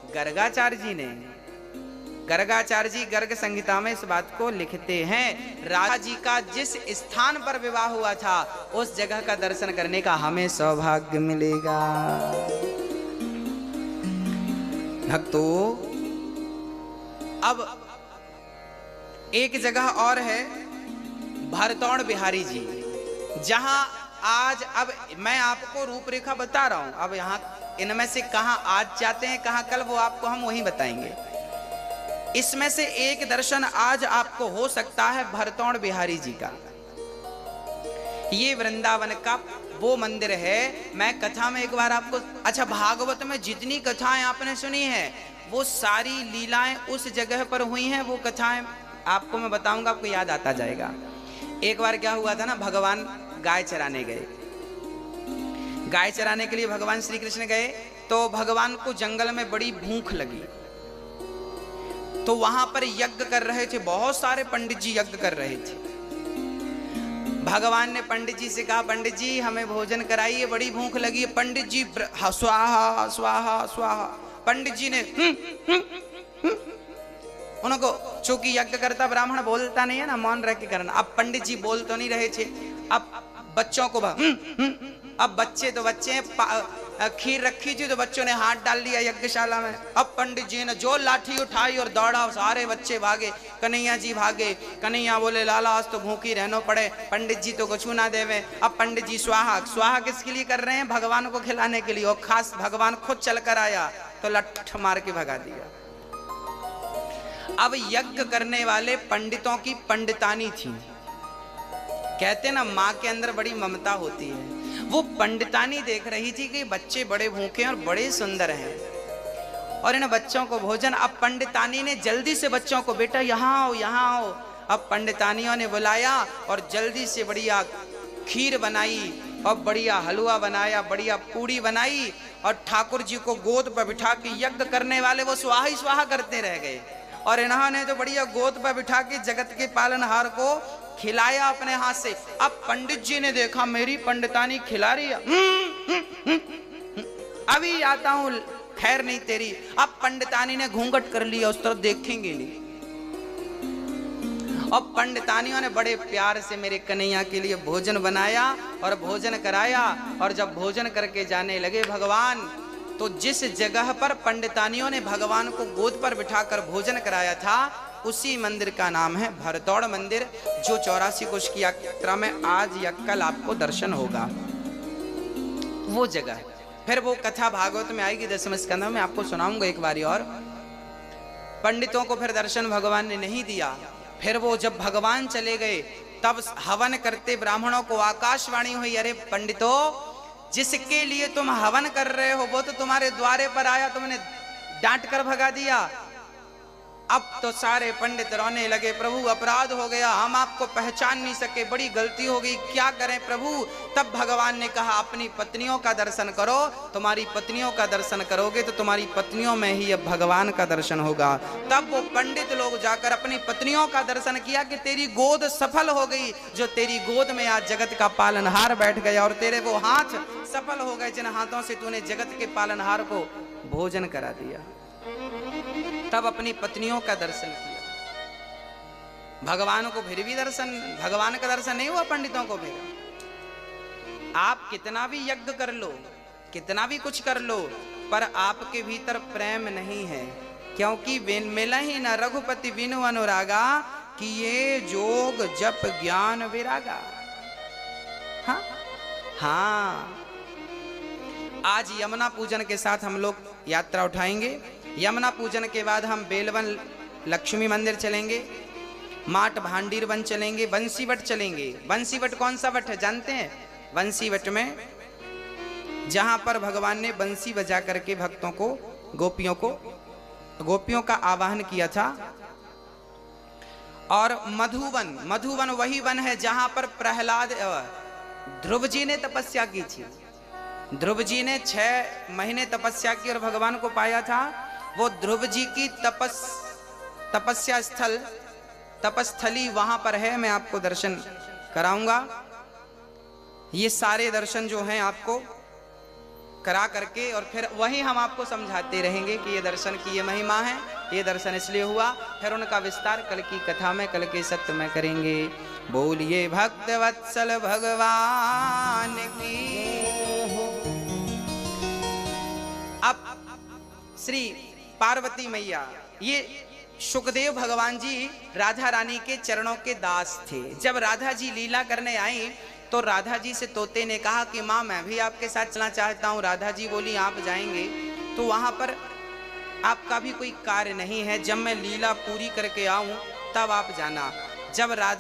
गर्गाचार्य जी ने। गर्गाचार्य जी गर्ग संहिता में इस बात को लिखते हैं, राजा जी का जिस स्थान पर विवाह हुआ था उस जगह का दर्शन करने का हमें सौभाग्य मिलेगा। भक्तों, अब एक जगह और है भरतौड़ बिहारी जी, जहां आज, अब मैं आपको रूपरेखा बता रहा हूं, अब यहां इनमें से कहां आज जाते हैं कहां कल, वो आपको हम वहीं बताएंगे। इसमें से एक दर्शन आज आपको हो सकता है भरतौड़ बिहारी जी का। ये वृंदावन का वो मंदिर है। मैं कथा में एक बार आपको, अच्छा, भागवत में जितनी कथाएं आपने सुनी है वो सारी लीलाएं उस जगह पर हुई हैं। वो कथाएं आपको मैं बताऊंगा, आपको याद आता जाएगा। एक बार क्या हुआ था ना, भगवान गाय चराने गए। गाय चराने के लिए भगवान श्री कृष्ण गए, तो भगवान को जंगल में बड़ी भूख लगी, तो वहां पर यज्ञ कर रहे थे, बहुत सारे पंडित जी यज्ञ कर रहे थे। भगवान ने पंडित जी से कहा, पंडित जी हमें भोजन कराइए, बड़ी भूख लगी है। पंडित जी स्वाहा स्वाहा स्वाहा, पंडित जी ने उनको, चूंकि यज्ञ करता ब्राह्मण बोलता नहीं है ना, मौन रह के करना। अब पंडित जी बोल तो नहीं रहे थे, अब बच्चों को अब बच्चे तो बच्चे, खीर रखी थी तो बच्चों ने हाथ डाल दिया यज्ञशाला में। अब पंडित जी ने जो लाठी उठाई और दौड़ा, सारे बच्चे भागे, कन्हैया जी भागे। कन्हैया बोले, लाला आज तो भूखी रहना पड़े, पंडित जी तो कुछ ना देवे। अब पंडित जी स्वाहा स्वाहा किसके लिए कर रहे हैं? भगवान को खिलाने के लिए, और खास भगवान खुद चल कर आया तो लठ मार के भगा दिया। अब यज्ञ करने वाले पंडितों की पंडितानी थी, कहते ना माँ के अंदर बड़ी ममता होती है। वो पंडितानी देख रही थी कि बच्चे बड़े भूखे और बड़े सुंदर हैं और इन बच्चों को भोजन। अब पंडितानी ने जल्दी से बच्चों को, बेटा यहाँ आओ यहाँ आओ। अब पंडितानियों ने बुलाया और जल्दी से बढ़िया खीर बनाई और बढ़िया हलवा बनाया, बढ़िया पूड़ी बनाई, और ठाकुर जी को गोद पर बिठा के यज्ञ करने वाले वो स्वाहा ही स्वाहा करते रह गए। और इन्होंने तो बढ़िया गोद पर बिठा के जगत के पालनहार को खिलाया अपने हाथ से। अब पंडित जी ने देखा मेरी पंडितानी खिला रही है, अभी आता हूं, खैर नहीं तेरी। अब पंडितानी ने घूंघट कर लिया, उस तरफ देखेंगे नहीं। अब पंडितानियों ने बड़े प्यार से मेरे कन्हैया के लिए भोजन बनाया और भोजन कराया। और जब भोजन करके जाने लगे भगवान, तो जिस जगह पर पंडितानियों ने भगवान को गोद पर बिठाकर भोजन कराया था उसी मंदिर का नाम है भरतौड़ मंदिर, जो 84 कोष की यात्रा में आज या कल आपको दर्शन होगा। वो जगह, फिर वो कथा भागवत में आएगी 10वें स्कंध में, आपको सुनाऊंगा एक बारी और। पंडितों को फिर दर्शन भगवान ने नहीं दिया। फिर वो जब भगवान चले गए तब हवन करते ब्राह्मणों को आकाशवाणी हुई, अरे पंडितों, जिसके लिए तुम हवन कर रहे हो वो तो तुम्हारे द्वारे पर आया, तुमने डांट कर भगा दिया। अब तो सारे पंडित रोने लगे, प्रभु अपराध हो गया, हम आपको पहचान नहीं सके, बड़ी गलती हो गई, क्या करें प्रभु। तब भगवान ने कहा, अपनी पत्नियों का दर्शन करो, तुम्हारी पत्नियों का दर्शन करोगे तो तुम्हारी पत्नियों में ही अब भगवान का दर्शन होगा। तब वो पंडित लोग जाकर अपनी पत्नियों का दर्शन किया कि तेरी गोद सफल हो गई, जो तेरी गोद में आज जगत का पालनहार बैठ गया, और तेरे वो हाथ सफल हो गए जिन हाथों से तूने जगत के पालनहार को भोजन करा दिया। तब अपनी पत्नियों का दर्शन किया। भगवान को फिर भी दर्शन, भगवान का दर्शन नहीं हुआ पंडितों को। फिर आप कितना भी यज्ञ कर लो, कितना भी कुछ कर लो, पर आपके भीतर प्रेम नहीं है, क्योंकि मिला ही न रघुपति बिनु अनुरागा, कि ये जोग जप ज्ञान विरागा। हाँ हाँ, आज यमुना पूजन के साथ हम लोग यात्रा उठाएंगे। यमुना पूजन के बाद हम बेलवन लक्ष्मी मंदिर चलेंगे, माट भांडीर वन चलेंगे, बंसीवट चलेंगे। बंसीवट कौन सा वट है जानते हैं? बंसीवट में जहां पर भगवान ने बंसी बजा करके भक्तों को, गोपियों का आवाहन किया था। और मधुवन, मधुवन वही वन है जहां पर प्रहलाद, ध्रुव जी ने तपस्या की थी। ध्रुव जी ने 6 महीने तपस्या की और भगवान को पाया था। वो ध्रुव जी की तपस्या स्थल, तपस्थली वहां पर है, मैं आपको दर्शन कराऊंगा। ये सारे दर्शन जो हैं आपको करा करके और फिर वही हम आपको समझाते रहेंगे कि ये दर्शन की ये महिमा है, ये दर्शन इसलिए हुआ। फिर उनका विस्तार कल की कथा में, कल के सत्य में करेंगे। बोलिए भक्त वत्सल भगवान की। अब श्री पार्वती मैया, ये सुखदेव भगवान जी राधा रानी के चरणों के दास थे। जब राधा जी लीला करने आई तो राधा जी से तोते ने कहा कि माँ मैं भी आपके साथ चलना चाहता हूँ। राधा जी बोली आप जाएंगे तो वहां पर आपका भी कोई कार्य नहीं है, जब मैं लीला पूरी करके आऊं तब आप जाना। जब राधा